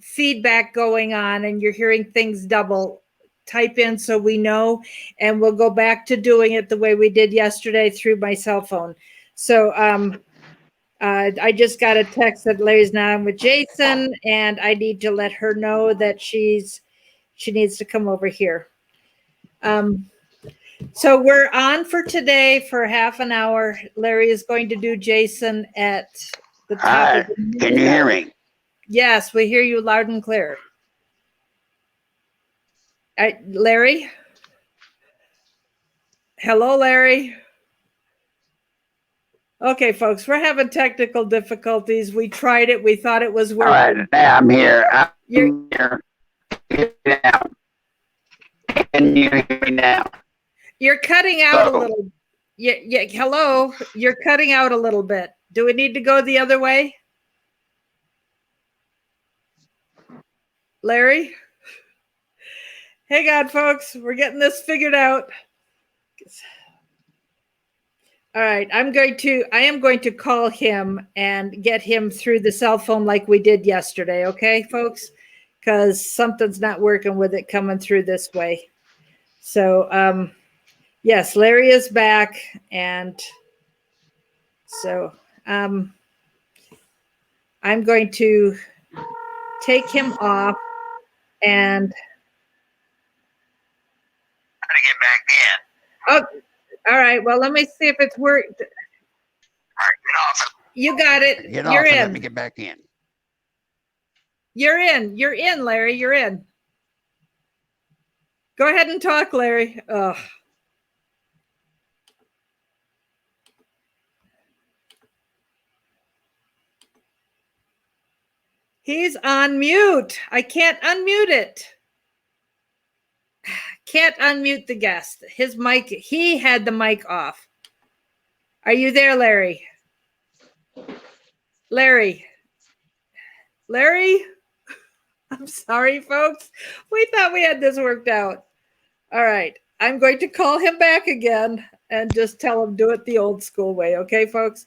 feedback going on and you're hearing things double, type in so we know, and we'll go back to doing it the way we did yesterday through my cell phone. So I just got a text that Larry's not on with Jason, and I need to let her know that she needs to come over here. So we're on for today for half an hour. Larry is going to do Jason at the top. Hi, can you hear me? Yes, we hear you loud and clear. Larry? Hello, Larry? Okay, folks, we're having technical difficulties. We tried it. We thought it was working. All right, now I'm here. I'm here. Now. Can you hear me now? You're cutting out a little. Yeah, hello. You're cutting out a little bit. Do we need to go the other way? Larry? Hang on, folks. We're getting this figured out. All right, I am going to call him and get him through the cell phone like we did yesterday, okay, folks? Because something's not working with it coming through this way. So, yes, Larry is back, and so I'm going to take him off and try to get back in. Oh, all right. Well, let me see if it's worked. All right, get off. You got it. Get You're off in. And let me get back in. You're in. You're in, Larry. You're in. Go ahead and talk, Larry. Ugh. He's on mute. I can't unmute it. Can't unmute the guest. His mic, he had the mic off. Are you there, Larry? Larry? Larry? I'm sorry, folks. We thought we had this worked out. All right. I'm going to call him back again and just tell him do it the old school way. Okay, folks?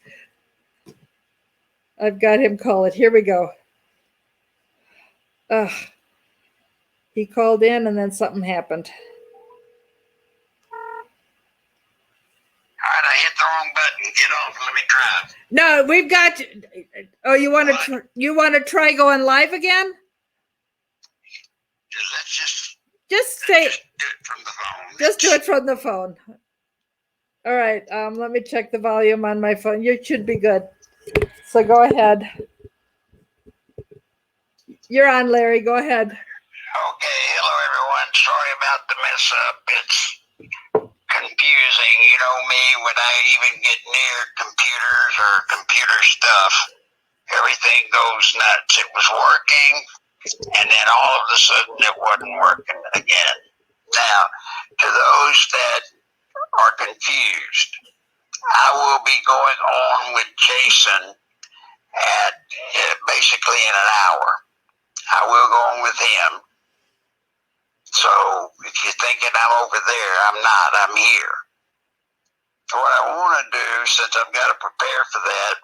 I've got him call it. Here we go. He called in and then something happened. All right, I hit the wrong button. Get off. Let me try. No, we've got. Oh, you want to try going live again? Let's just say. Just do it from the phone. Just do it from the phone. All right. Let me check the volume on my phone. You should be good. So go ahead. You're on, Larry. Go ahead. Okay. Hello, everyone. Sorry about the mess up. It's confusing. You know me, when I even get near computers or computer stuff, everything goes nuts. It was working, and then all of a sudden it wasn't working again. Now, to those that are confused, I will be going on with Jason at basically in an hour. I will go on with him. So if you're thinking I'm over there, I'm not. I'm here. So what I want to do, since I've got to prepare for that,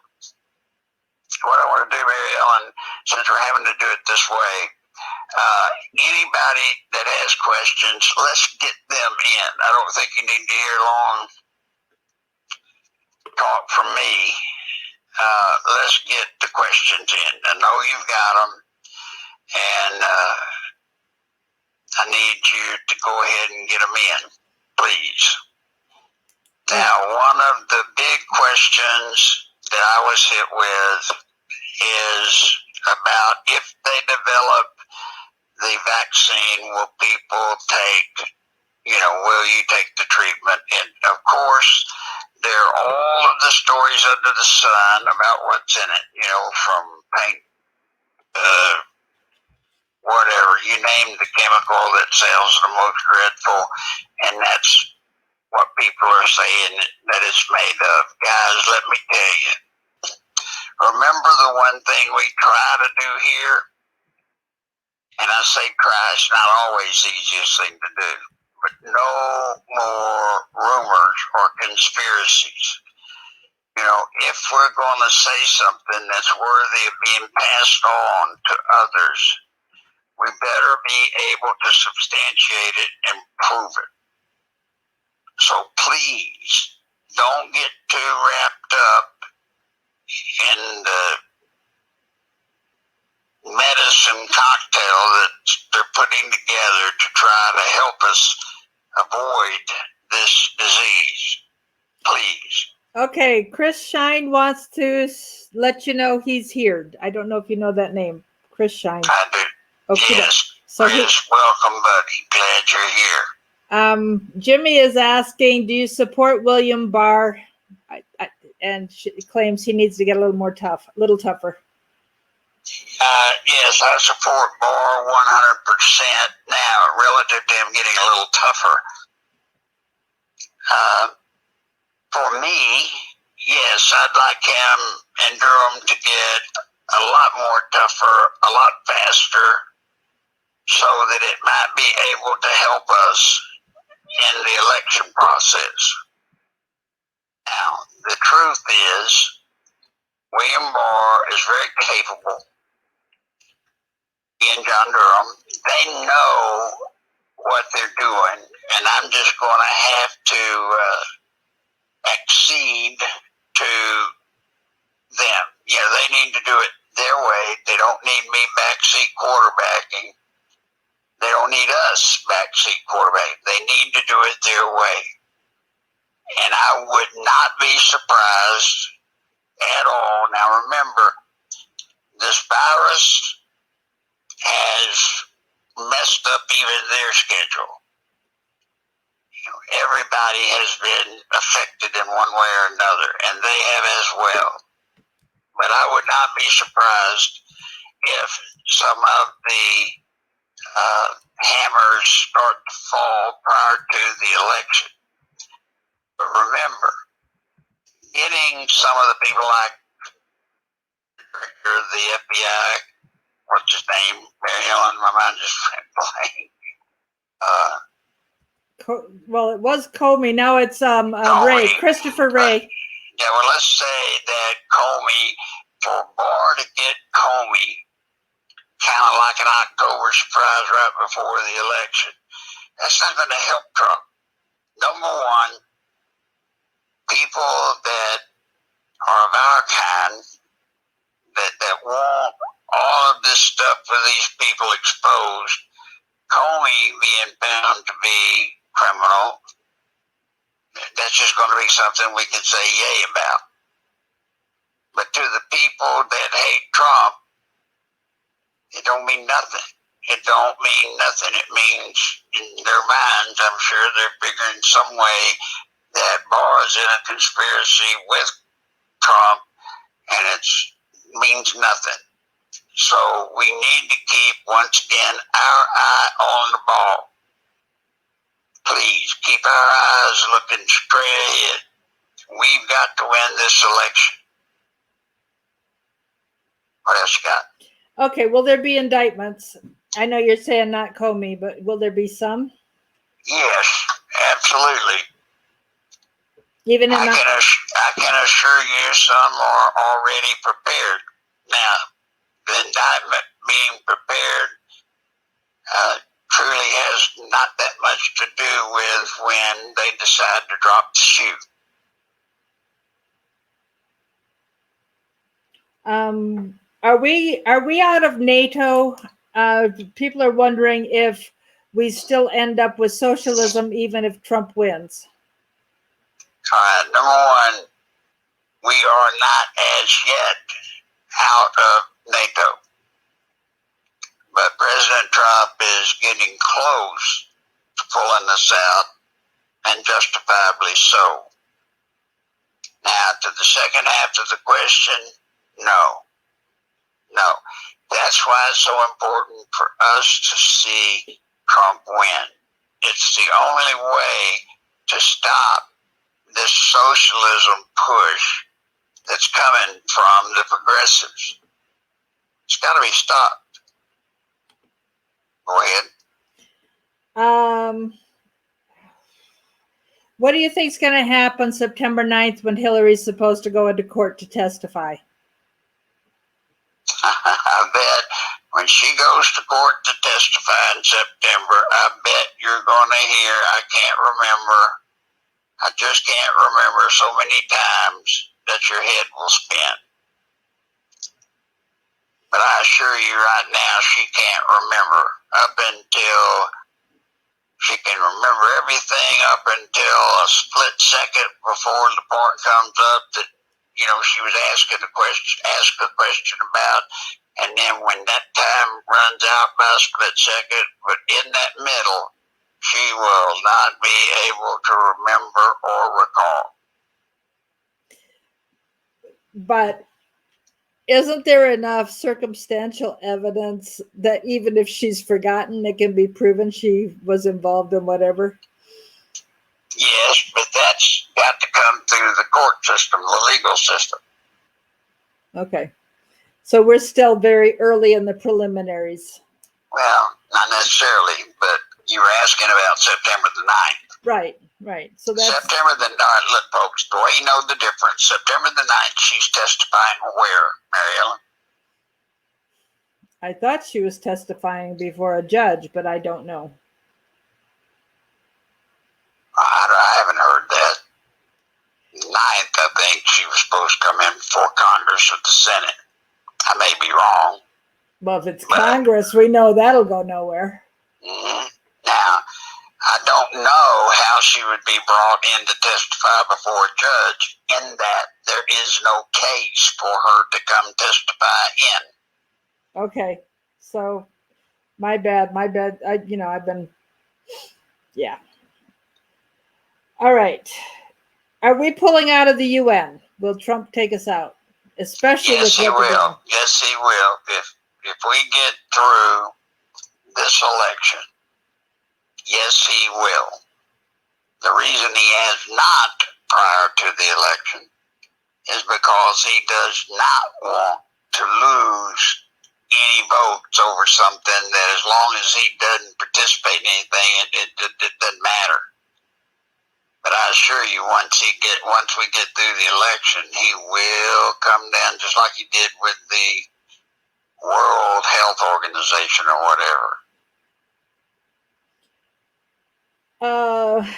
what I want to do, Mary Ellen, since we're having to do it this way, anybody that has questions, let's get them in. I don't think you need to hear long talk from me. Let's get the questions in. I know you've got them, and I need you to go ahead and get them in, please. Now, one of the big questions that I was hit with is about if they develop the vaccine, will people take, will you take the treatment? And of course, there are all of the stories under the sun about what's in it, from paint, whatever, you name the chemical that sounds the most dreadful, and that's what people are saying that it's made of. Guys, let me tell you, remember the one thing we try to do here, and I say try, it's not always the easiest thing to do, but no more rumors or conspiracies. If we're going to say something that's worthy of being passed on to others, we better be able to substantiate it and prove it. So please don't get too wrapped up in the medicine cocktail that they're putting together to try to help us avoid this disease. Please. Okay, Chris Shine wants to let you know he's here. I don't know if you know that name, Chris Shine. I do. Okay. Yes. So Chris, welcome, buddy. Glad you're here. Jimmy is asking, do you support William Barr? And she claims he needs to get a little tougher. Yes, I support Barr 100% now, relative to him getting a little tougher. For me, yes, I'd like him and Durham to get a lot more tougher, a lot faster, so that it might be able to help us in the election process. Now, the truth is, William Barr is very capable. He and John Durham, they know what they're doing, and I'm just going to have to accede to them. Yeah, they need to do it their way. They don't need me backseat quarterbacking. They don't need us backseat quarterbacking. They need to do it their way. And I would not be surprised at all. Now remember, this virus has messed up even their schedule. Everybody has been affected in one way or another, and they have as well. But I would not be surprised if some of the hammers start to fall prior to the election. But remember, getting some of the people like the FBI, what's his name, Mary Ellen, my mind just went blank. Well, it was Comey. Now it's Ray, Christopher Ray. Yeah, well, let's say that Comey, for Barr to get Comey, kind of like an October surprise right before the election, that's not going to help Trump. Number one, people that are of our kind, that want all of this stuff for these people exposed, Comey being found to be criminal, that's just going to be something we can say yay about. But to the people that hate Trump, it don't mean nothing. It don't mean nothing. It means in their minds, I'm sure they're figuring some way that Barr is in a conspiracy with Trump, and it means nothing. So we need to keep, once again, our eye on the ball. Please keep our eyes looking straight ahead. We've got to win this election. What else you got? Okay, will there be indictments? I know you're saying not Comey, but will there be some? Yes, absolutely. Even in I can assure you some are already prepared. Now, the indictment being prepared truly has not that much to do with when they decide to drop the shoe. Are we out of NATO? People are wondering if we still end up with socialism even if Trump wins. All right, number one, we are not as yet out of NATO. But President Trump is getting close to pulling us out, and justifiably so. Now, to the second half of the question, no. That's why it's so important for us to see Trump win. It's the only way to stop this socialism push that's coming from the progressives. It's got to be stopped. Go ahead. What do you think is going to happen September 9th when Hillary's supposed to go into court to testify? I bet When she goes to court to testify in September, I bet you're going to hear, I can't remember. I just can't remember so many times that your head will spin. But I assure you right now, she can't remember up until she can remember everything up until a split second before the part comes up that, you know, she was asked a question about. And then when that time runs out by a split second, but in that middle, she will not be able to remember or recall. But isn't there enough circumstantial evidence that even if she's forgotten, it can be proven she was involved in whatever? Yes, but that's got to come through the court system, the legal system. Okay. So we're still very early in the preliminaries. Well, not necessarily, but you were asking about September the 9th. Right. So that's September the 9th. Look, folks, the way you know the difference, September the 9th, she's testifying where, Mary Ellen? I thought she was testifying before a judge, but I don't know. I haven't heard that. 9th, I think she was supposed to come in before Congress or the Senate. I may be wrong. Well, if it's Congress, we know that'll go nowhere. Mm-hmm. Now, I don't know how she would be brought in to testify before a judge, in that there is no case for her to come testify in. Okay. So my bad. I've been, yeah. All right. Are we pulling out of the UN? Will Trump take us out? Especially yes, with he what we're will. doing. Yes, he will. If we get through this election, yes, he will. The reason he has not prior to the election is because he does not want to lose any votes over something that, as long as he doesn't participate in anything, it doesn't matter. But I assure you, once we get through the election, he will come down just like he did with the World Health Organization or whatever.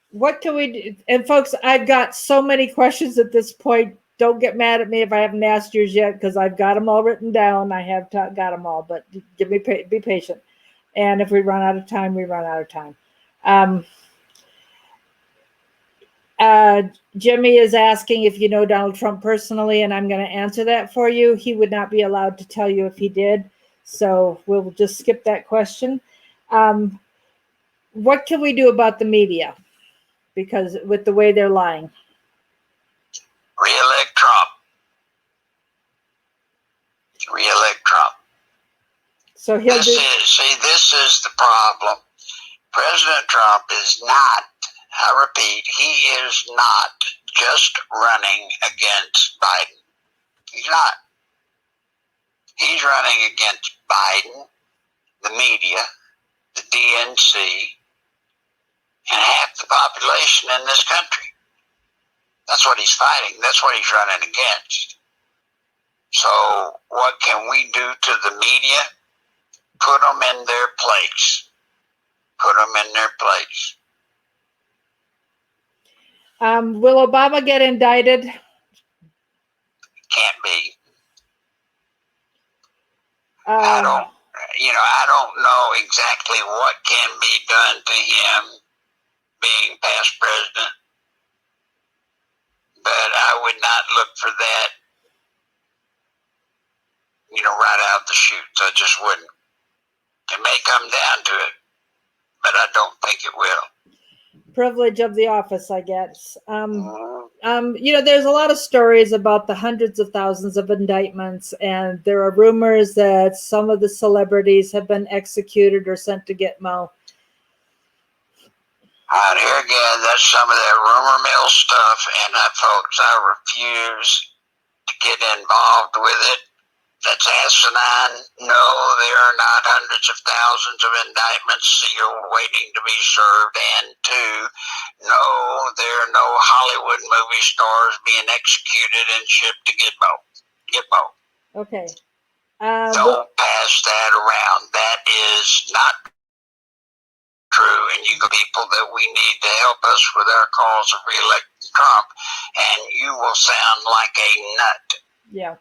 What can we do? And folks, I've got so many questions at this point. Don't get mad at me if I haven't asked yours yet, because I've got them all written down. I have got them all, but be patient. And if we run out of time, we run out of time. Jimmy is asking if you know Donald Trump personally, and I'm going to answer that for you. He would not be allowed to tell you if he did, so we'll just skip that question. What can we do about the media? Because with the way they're lying. Re-elect Trump. Re-elect Trump. So he'll this is the problem. President Trump is not, I repeat, he is not just running against Biden. He's not. He's running against Biden, the media, the DNC, and half the population in this country. That's what he's fighting. That's what he's running against. So what can we do to the media? Put them in their place. Put them in their place. Will Obama get indicted? Can't be. I don't know exactly what can be done to him being past president, but I would not look for that, right out the chutes. I just wouldn't. It may come down to it, but I don't think it will. Privilege of the office, I guess. There's a lot of stories about the hundreds of thousands of indictments, and there are rumors that some of the celebrities have been executed or sent to Gitmo. And here again, that's some of that rumor mill stuff, and folks, I refuse to get involved with it. That's asinine. No, there are not hundreds of thousands of indictments sealed waiting to be served. And two, no, there are no Hollywood movie stars being executed and shipped to Gitmo. Okay. Don't pass that around. That is not true. And you got people that we need to help us with our cause of re-electing Trump, and you will sound like a nut. Yeah.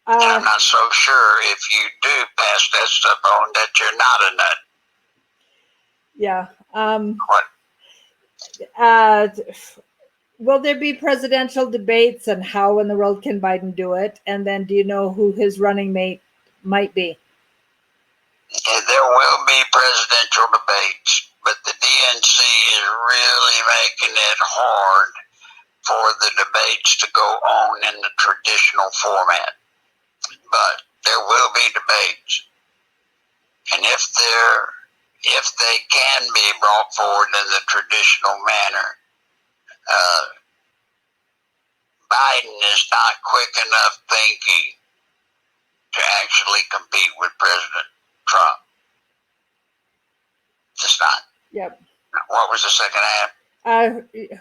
And I'm not so sure if you do pass that stuff on that you're not a nut. Yeah. What? Will there be presidential debates, and how in the world can Biden do it? And then do you know who his running mate might be? There will be presidential debates, but the DNC is really making it hard for the debates to go on in the traditional format. But there will be debates. And if they can be brought forward in the traditional manner, Biden is not quick enough thinking to actually compete with President Trump. Just not. Yep. What was the second half?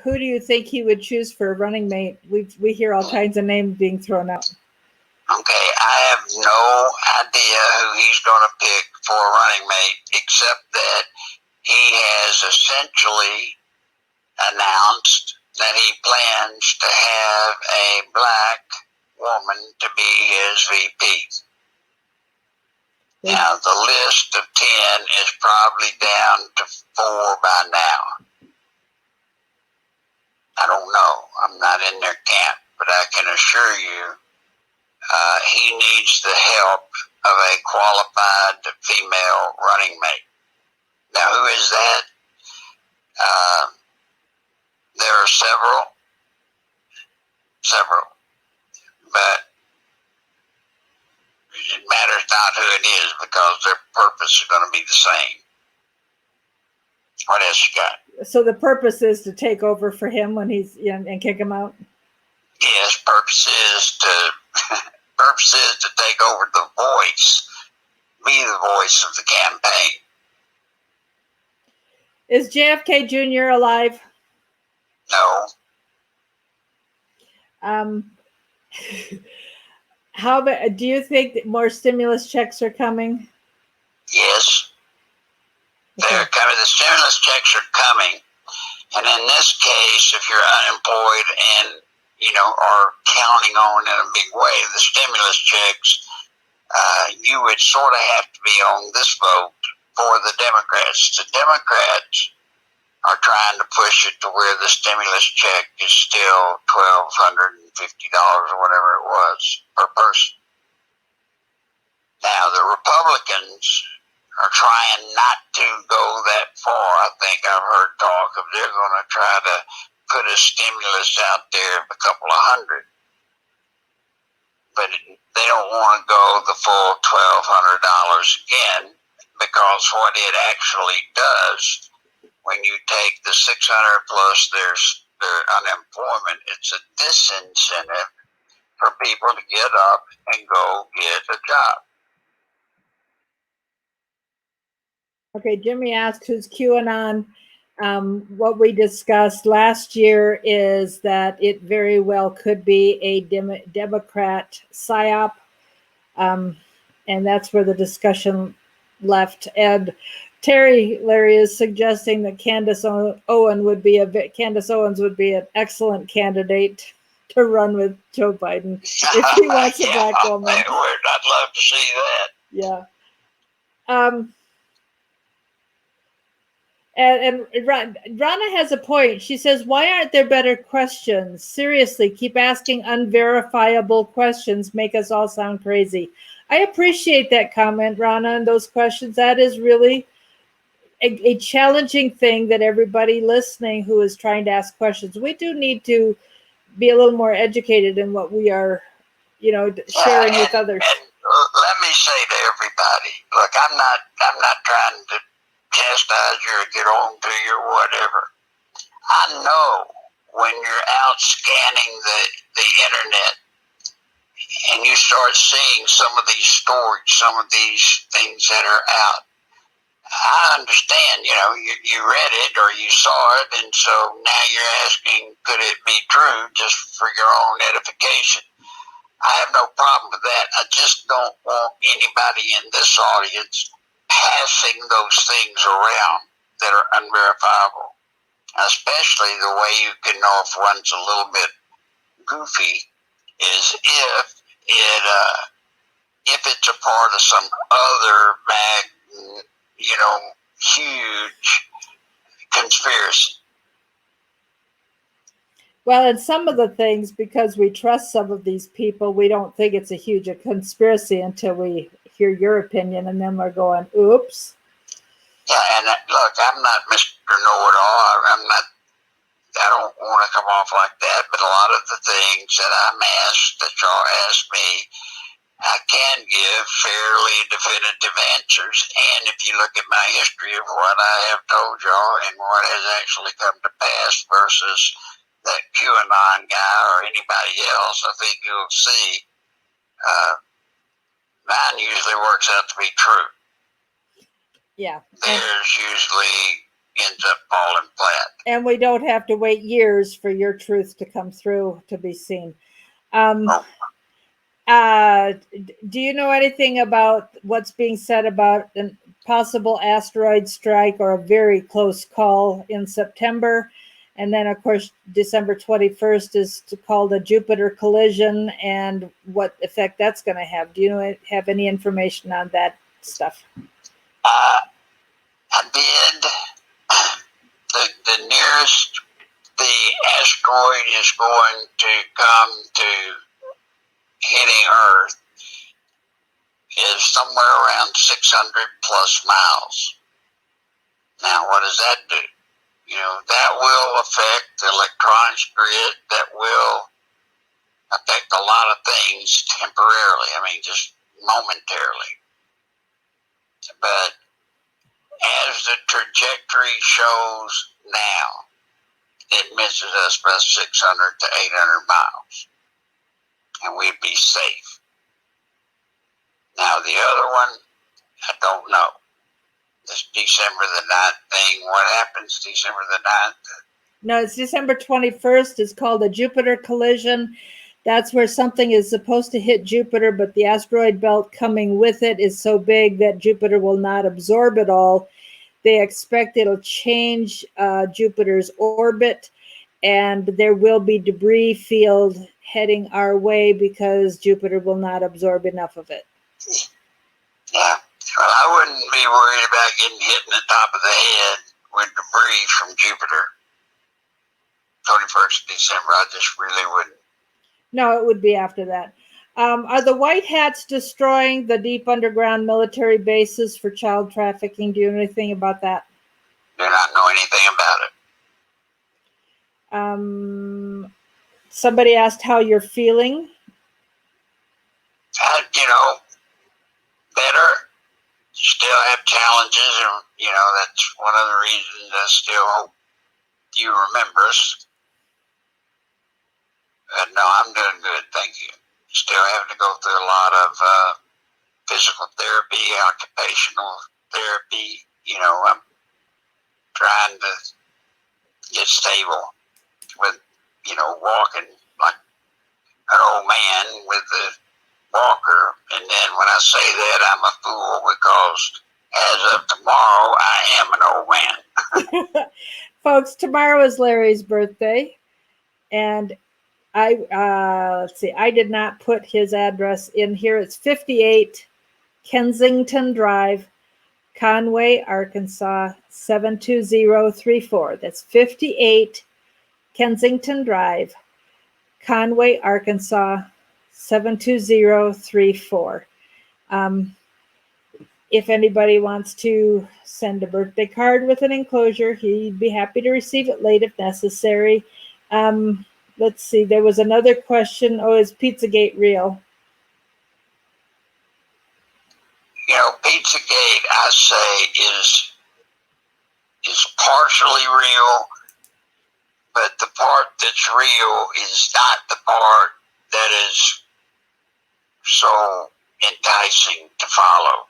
Who do you think he would choose for a running mate? We hear all kinds of names being thrown out. Okay, I have no idea who he's going to pick for a running mate, except that he has essentially announced that he plans to have a black woman to be his VP. Now, the list of 10 is probably down to 4 by now. I don't know. I'm not in their camp, but I can assure you he needs the help of a qualified female running mate. Now, who is that? There are several, but it matters not who it is because their purpose is going to be the same. What else you got? So the purpose is to take over for him when he's and kick him out? Yes, purpose is to take over the voice, be the voice of the campaign. Is JFK Jr. alive? No. How about, do you think that more stimulus checks are coming? Yes. Okay. They're coming. The stimulus checks are coming. And in this case, if you're unemployed and, are counting on in a big way the stimulus checks, you would sort of have to be on this vote for the Democrats. The Democrats are trying to push it to where the stimulus check is still $1,250 or whatever it was per person. Now, the Republicans are trying not to go that far. I think I've heard talk of they're going to try to put a stimulus out there of a couple of hundred. But they don't want to go the full $1,200 again, because what it actually does, when you take the 600 plus their unemployment, it's a disincentive for people to get up and go get a job. Okay, Jimmy asked who's QAnon. What we discussed last year is that it very well could be a Democrat psyop, and that's where the discussion left. And Larry is suggesting that Candace Owens would be an excellent candidate to run with Joe Biden if he wants a black woman. I'd love to see that. Yeah. And Rana has a point. She says, why aren't there better questions? Seriously, keep asking unverifiable questions. Make us all sound crazy. I appreciate that comment, Rana, and those questions. That is really a challenging thing that everybody listening who is trying to ask questions. We do need to be a little more educated in what we are, sharing with others. And let me say to everybody, look, I'm not trying to chastise you or get on to you or whatever. I know when you're out scanning the internet and you start seeing some of these stories, some of these things that are out, I understand, you read it or you saw it, and so now you're asking, could it be true, just for your own edification? I have no problem with that. I just don't want anybody in this audience passing those things around that are unverifiable. Especially the way you can know if one's a little bit goofy is if it's a part of some other huge conspiracy. Well, and some of the things, because we trust some of these people, we don't think it's a huge conspiracy until we hear your opinion, and then we're going, oops. Yeah, and look, I'm not Mr. Know-it-all. I don't want to come off like that, but a lot of the things that I'm asked, that y'all ask me, I can give fairly definitive answers. And if you look at my history of what I have told y'all and what has actually come to pass versus that QAnon guy or anybody else, I think you'll see mine usually works out to be true. Yeah. Theirs usually ends up falling flat. And we don't have to wait years for your truth to come through to be seen. Do you know anything about what's being said about a possible asteroid strike or a very close call in September? And then, of course, December 21st is called a Jupiter collision, and what effect that's going to have. Do you have any information on that stuff? I did. The nearest the asteroid is going to come to hitting Earth is somewhere around 600 plus miles. Now, what does that do? That will affect the electronics grid. That will affect a lot of things temporarily. I mean, just momentarily. But as the trajectory shows now, it misses us by 600 to 800 miles. And we'd be safe. Now, the other one, I don't know. This December the 9th thing, what happens December the 9th? No, it's December 21st. It's called a Jupiter collision. That's where something is supposed to hit Jupiter, but the asteroid belt coming with it is so big that Jupiter will not absorb it all. They expect it'll change Jupiter's orbit, and there will be debris field heading our way because Jupiter will not absorb enough of it. Yeah. Well, I wouldn't be worried about getting hit in the top of the head with debris from Jupiter. 21st of December, I just really wouldn't. No, it would be after that. Are the White Hats destroying the deep underground military bases for child trafficking? Do you know anything about that? Do not know anything about it. Somebody asked how you're feeling. Better. Still have challenges, and that's one of the reasons I still hope you remember us. No, I'm doing good, thank you. Still having to go through a lot of physical therapy, occupational therapy. I'm trying to get stable with, walking like an old man with the walker. And then when I say that, I'm a fool because as of tomorrow, I am an old man. Folks, tomorrow is Larry's birthday, and let's see, I did not put his address in here. It's 58 Kensington Drive, Conway, Arkansas, 72034. That's 58 Kensington Drive, Conway, Arkansas, 72034. If anybody wants to send a birthday card with an enclosure, he'd be happy to receive it late if necessary. Let's see, there was another question. Oh, is Pizzagate real? Pizzagate, I say, is partially real, but the part that's real is not the part that is so enticing to follow.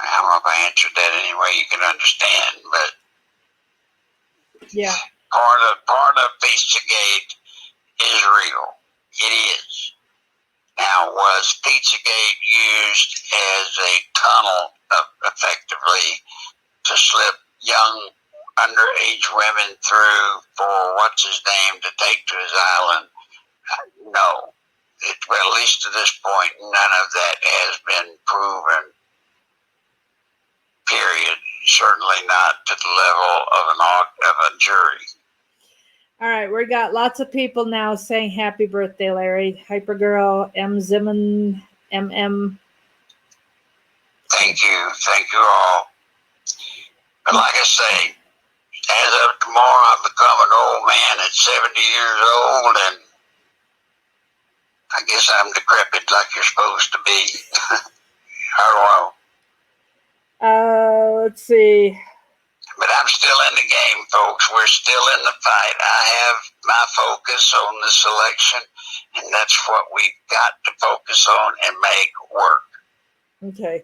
I don't know if I answered that any way you can understand, but yeah, part of Pizzagate is real. It is. Now, was Pizzagate used as a tunnel effectively to slip young underage women through for what's his name to take to his island? No. Well, at least to this point, none of that has been proven. Period. Certainly not to the level of a jury. All right, we got lots of people now saying happy birthday, Larry. Hypergirl, M. Zimmon, MM. Thank you all. But like I say, as of tomorrow, I've become an old man at 70 years old, and I guess I'm decrepit like you're supposed to be. I don't know. Let's see. But I'm still in the game, folks. We're still in the fight. I have my focus on this election, and that's what we've got to focus on and make work. Okay.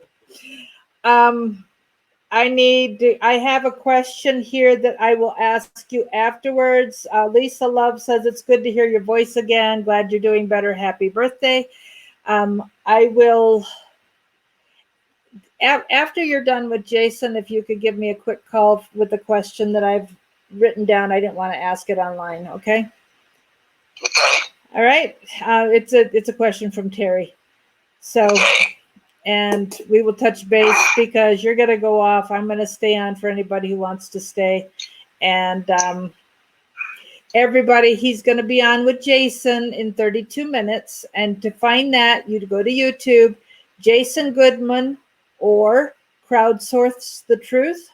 I have a question here that I will ask you afterwards. Lisa Love says, it's good to hear your voice again. Glad you're doing better. Happy birthday. I will, after you're done with Jason, if you could give me a quick call with the question that I've written down. I didn't want to ask it online. Okay. Okay. All right. It's a question from Terry. So, okay. And we will touch base because you're going to go off. I'm going to stay on for anybody who wants to stay. And everybody, he's going to be on with Jason in 32 minutes. And to find that, you'd go to YouTube, Jason Goodman, or Crowdsource the Truth,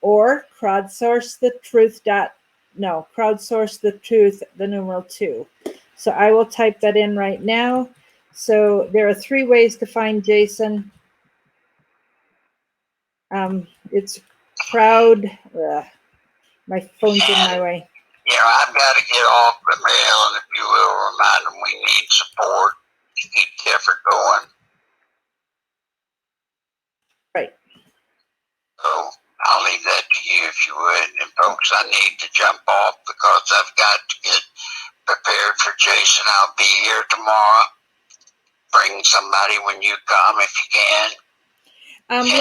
or Crowdsource the Truth. Crowdsource the Truth, the numeral 2. So I will type that in right now. So there are 3 ways to find Jason. It's crowd. My phone's in my way. Yeah, I've got to get off, but Mary Ellen, if you will, remind them we need support to keep the effort going. Right. So I'll leave that to you if you would. And folks, I need to jump off because I've got to get prepared for Jason. I'll be here tomorrow. Bring somebody when you come if you can.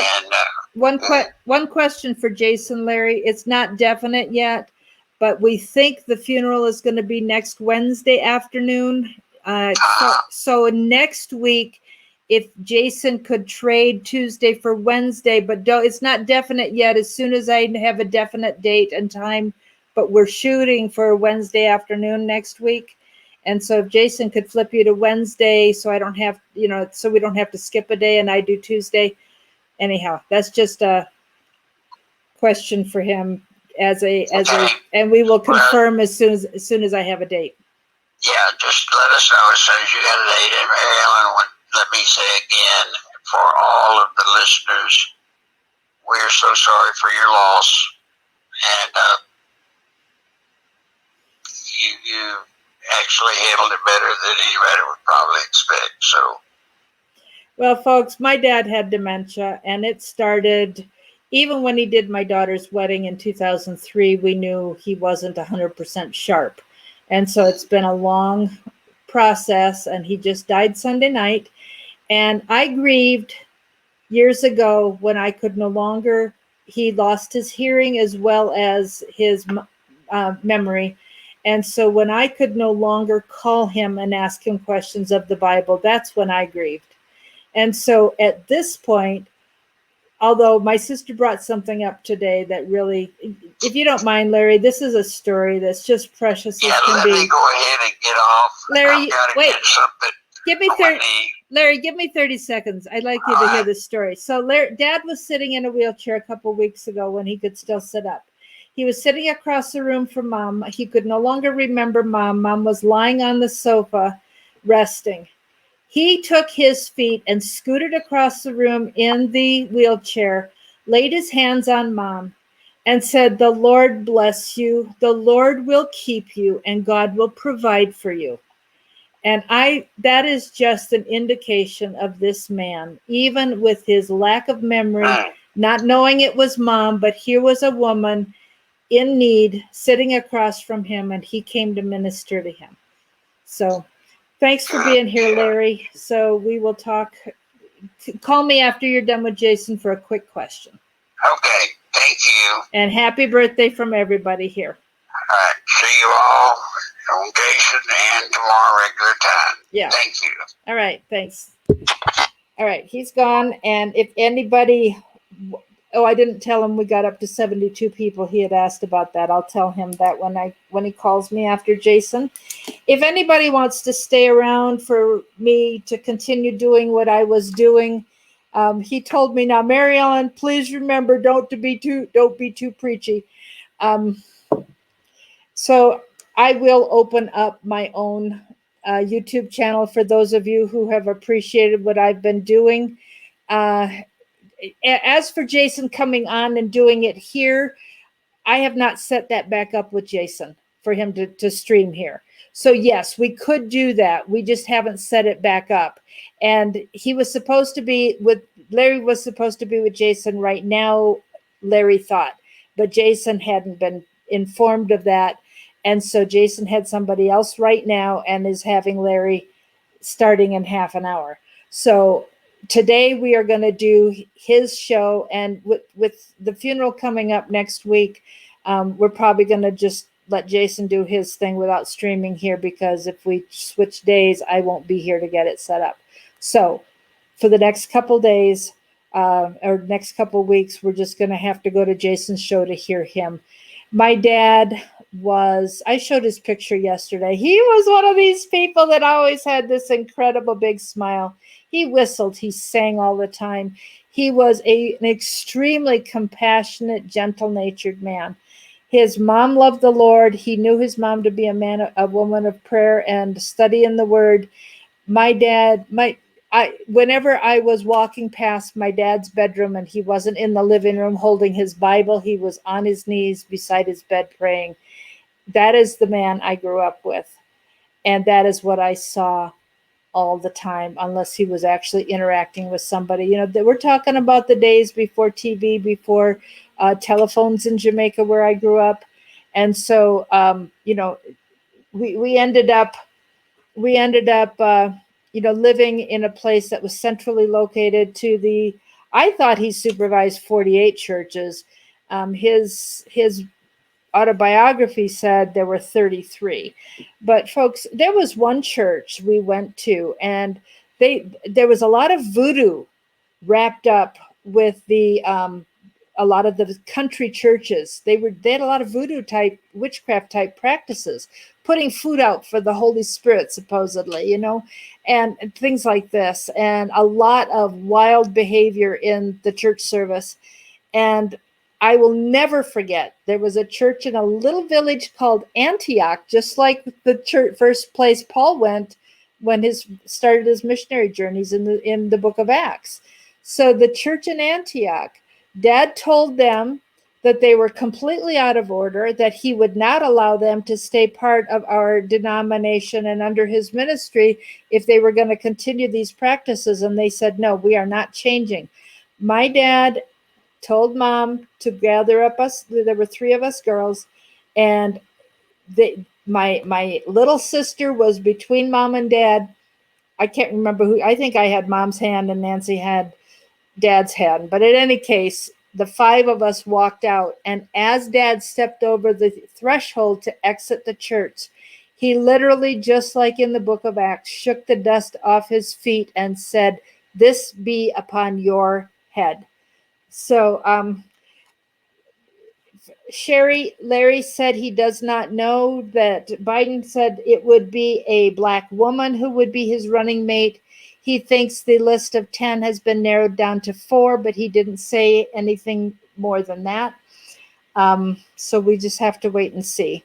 One question for Jason, Larry. It's not definite yet, but we think the funeral is going to be next Wednesday afternoon. So next week, if Jason could trade Tuesday for Wednesday, but it's not definite yet. As soon as I have a definite date and time, but we're shooting for Wednesday afternoon next week. And so if Jason could flip you to Wednesday, so I don't have, so we don't have to skip a day and I do Tuesday. Anyhow, that's just a question for him and we will confirm as soon as I have a date. Yeah, just let us know as soon as you got a date. And Mary Ellen, let me say again, for all of the listeners, we're so sorry for your loss. And you actually handled it better than anybody would probably expect. So, well, folks, my dad had dementia, and it started even when he did my daughter's wedding in 2003. We knew he wasn't 100% sharp, and so it's been a long process. And he just died Sunday night, and I grieved years ago when I could no longer. He lost his hearing as well as his memory. And so when I could no longer call him and ask him questions of the Bible, that's when I grieved. And so at this point, although my sister brought something up today that really, if you don't mind, Larry, this is a story that's just precious as can be. Let me go ahead and get off. Larry, wait. Give me 30. Larry, give me 30 seconds. I'd like you to hear this story. So Dad was sitting in a wheelchair a couple weeks ago when he could still sit up. He was sitting across the room from Mom. He could no longer remember Mom. Mom was lying on the sofa, resting. He took his feet and scooted across the room in the wheelchair, laid his hands on Mom, and said, "The Lord bless you. The Lord will keep you, and God will provide for you." And that is just an indication of this man, even with his lack of memory, not knowing it was Mom, but here was a woman in need sitting across from him, and he came to minister to him. So Thanks for being here, Larry. So we will talk. Call me after you're done with Jason for a quick question. Okay, thank you. And happy birthday from everybody here. All right, see you all on Jason and tomorrow regular time. Yeah. Thank you. All right, thanks. All right, he's gone. And if anybody, I didn't tell him we got up to 72 people. He had asked about that. I'll tell him that when he calls me after Jason. If anybody wants to stay around for me to continue doing what I was doing, he told me, now, Mary Ellen, please remember, don't be too preachy. So I will open up my own YouTube channel for those of you who have appreciated what I've been doing. As for Jason coming on and doing it here, I have not set that back up with Jason for him to stream here. So yes, we could do that. We just haven't set it back up. And he was supposed to be with, Larry was supposed to be with Jason right now, Larry thought, but Jason hadn't been informed of that. And so Jason had somebody else right now and is having Larry starting in half an hour. So today we are going to do his show, and with the funeral coming up next week, we're probably going to just let Jason do his thing without streaming here, because if we switch days, I won't be here to get it set up. So for the next couple days or next couple weeks, we're just going to have to go to Jason's show to hear him. My dad was, I showed his picture yesterday. He was one of these people that always had this incredible big smile. He whistled, he sang all the time. He was an extremely compassionate, gentle-natured man. His mom loved the Lord. He knew his mom to be a woman of prayer and studying the word. My dad, whenever I was walking past my dad's bedroom and he wasn't in the living room holding his Bible, he was on his knees beside his bed praying. That is the man I grew up with. And that is what I saw all the time, unless he was actually interacting with somebody. You know, we're talking about the days before TV, before telephones in Jamaica where I grew up. And so, you know, we ended up, you know, living in a place that was centrally located to the, I thought he supervised 48 churches. His autobiography said there were 33. But folks, there was one church we went to, and there was a lot of voodoo wrapped up with the a lot of the country churches. They had a lot of voodoo type, witchcraft type practices, putting food out for the Holy Spirit, supposedly, you know, and things like this, and a lot of wild behavior in the church service. And I will never forget, there was a church in a little village called Antioch, just like the church, first place Paul went when started his missionary journeys in the book of Acts. So the church in Antioch, Dad told them that they were completely out of order, that he would not allow them to stay part of our denomination and under his ministry if they were going to continue these practices. And they said, no, we are not changing. My dad told Mom to gather up us. There were 3 of us girls, and my little sister was between Mom and Dad. I can't remember who. I think I had Mom's hand and Nancy had Dad's hand. But in any case, the 5 of us walked out, and as Dad stepped over the threshold to exit the church, he literally, just like in the book of Acts, shook the dust off his feet and said, "This be upon your head." So Larry said he does not know that Biden said it would be a Black woman who would be his running mate. He thinks the list of 10 has been narrowed down to 4, but he didn't say anything more than that. So we just have to wait and see.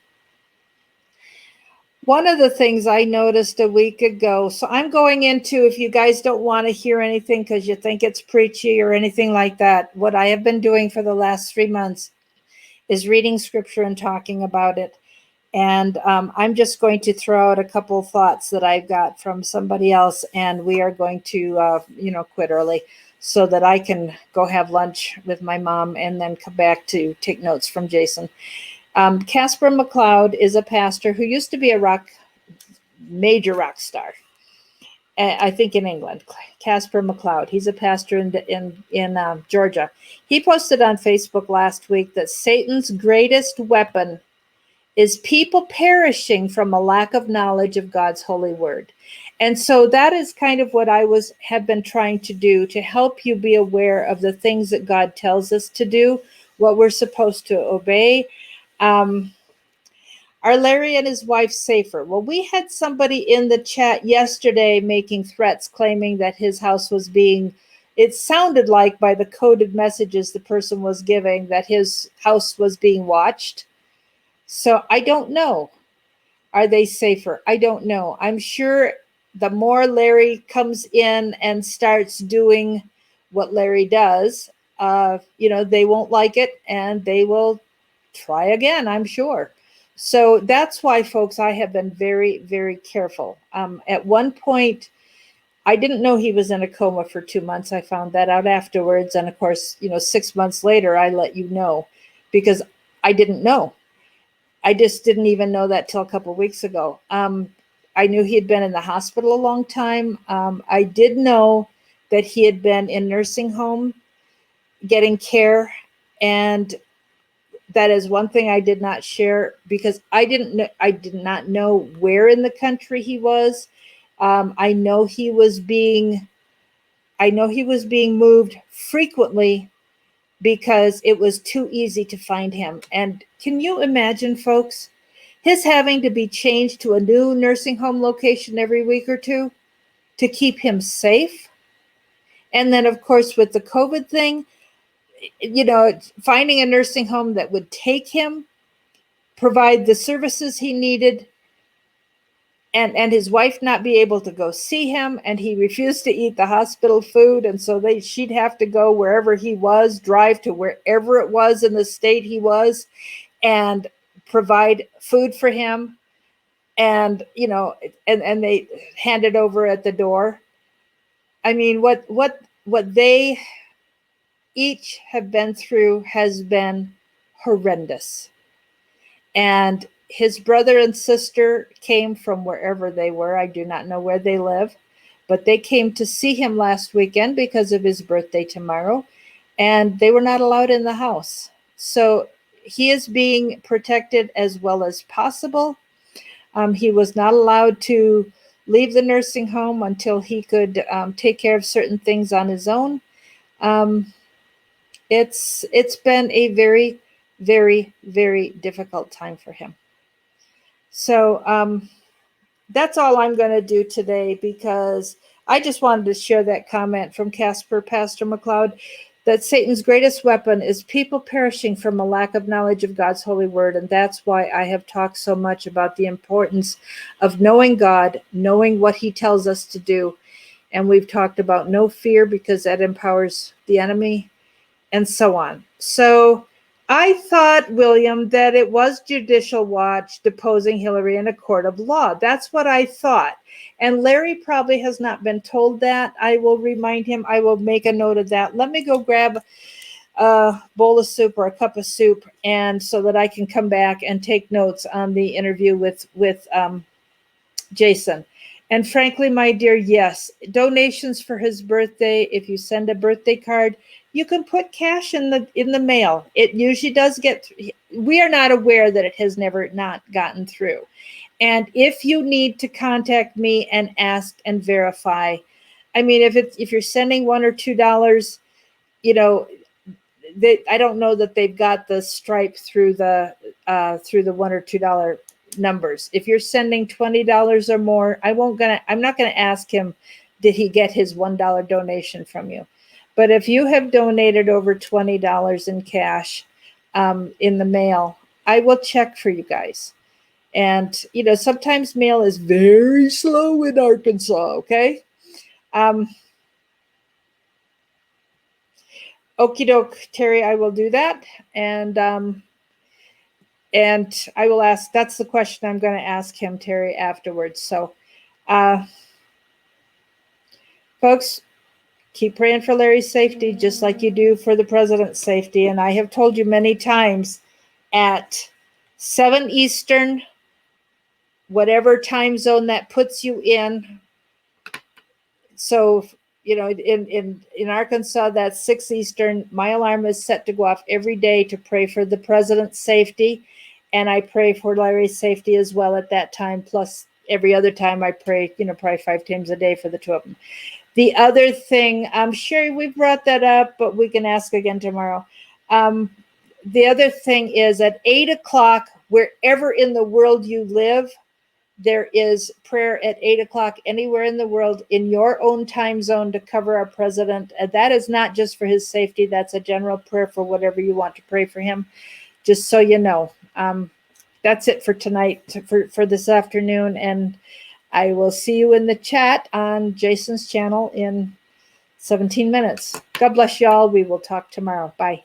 One of the things I noticed a week ago, so I'm going into, if you guys don't want to hear anything because you think it's preachy or anything like that, what I have been doing for the last 3 months is reading scripture and talking about it. And I'm just going to throw out a couple of thoughts that I've got from somebody else, and we are going to, quit early so that I can go have lunch with my mom and then come back to take notes from Jason. Casper McLeod is a pastor who used to be a major rock star. I think in England, Casper McLeod. He's a pastor in Georgia. He posted on Facebook last week that Satan's greatest weapon is people perishing from a lack of knowledge of God's holy word. And so that is kind of what I have been trying to do, to help you be aware of the things that God tells us to do, what we're supposed to obey. Are Larry and his wife safer? Well, we had somebody in the chat yesterday making threats, claiming that his house was being, it sounded like by the coded messages the person was giving, that his house was being watched. So I don't know. Are they safer? I don't know. I'm sure the more Larry comes in and starts doing what Larry does, they won't like it and they will try again, I'm sure. So that's why, folks, I have been very, very careful. At one point, I didn't know he was in a coma for 2 months. I found that out afterwards. And of course, 6 months later, I let you know because I didn't know. I just didn't even know that till a couple of weeks ago. I knew he had been in the hospital a long time. I did know that he had been in nursing home getting care, and that is one thing I did not share because I did not know where in the country he was. I know he was being moved frequently because it was too easy to find him. And can you imagine, folks, his having to be changed to a new nursing home location every week or two to keep him safe? And then, of course, with the COVID thing, finding a nursing home that would take him, provide the services he needed, and his wife not be able to go see him, and he refused to eat the hospital food, and so she'd have to go wherever he was, drive to wherever it was in the state he was, and provide food for him, and and they hand it over at the door. I mean, what they each have been through has been horrendous. And his brother and sister came from wherever they were. I do not know where they live, but they came to see him last weekend because of his birthday tomorrow, and they were not allowed in the house. So he is being protected as well as possible. He was not allowed to leave the nursing home until he could take care of certain things on his own. It's been a very, very, very difficult time for him. So that's all I'm going to do today, because I just wanted to share that comment from Pastor McLeod, that Satan's greatest weapon is people perishing from a lack of knowledge of God's holy word. And that's why I have talked so much about the importance of knowing God, knowing what he tells us to do. And we've talked about no fear, because that empowers the enemy, and so on. So I thought, William, that it was Judicial Watch deposing Hillary in a court of law. That's what I thought. And Larry probably has not been told that. I will remind him. I will make a note of that. Let me go grab a bowl of soup or a cup of soup, and so that I can come back and take notes on the interview with Jason. And frankly, my dear, yes, donations for his birthday. If you send a birthday card, you can put cash in the mail. It usually does get. We are not aware that it has never not gotten through. And if you need to contact me and ask and verify, I mean, if you're sending $1 or $2, I don't know that they've got the stripe through the $1 or $2 numbers. If you're sending $20 or more, I'm not gonna ask him, did he get his $1 donation from you? But if you have donated over $20 in cash in the mail, I will check for you guys. And sometimes mail is very slow in Arkansas. Okay. Okie doke, Terry, I will do that. And I will ask, that's the question I'm going to ask him, Terry, afterwards. So, folks, keep praying for Larry's safety, just like you do for the president's safety. And I have told you many times, at 7 Eastern, whatever time zone that puts you in, So, you know, in Arkansas, that's 6 Eastern. My alarm is set to go off every day to pray for the president's safety. And I pray for Larry's safety as well at that time. Plus every other time I pray, you know, probably 5 times a day for the two of them. The other thing, I'm sure we brought that up, but we can ask again tomorrow. The other thing is at 8 o'clock, wherever in the world you live, there is prayer at 8 o'clock anywhere in the world in your own time zone to cover our president. And that is not just for his safety. That's a general prayer for whatever you want to pray for him. Just so you know. That's it for tonight, for this afternoon. And I will see you in the chat on Jason's channel in 17 minutes. God bless y'all. We will talk tomorrow. Bye.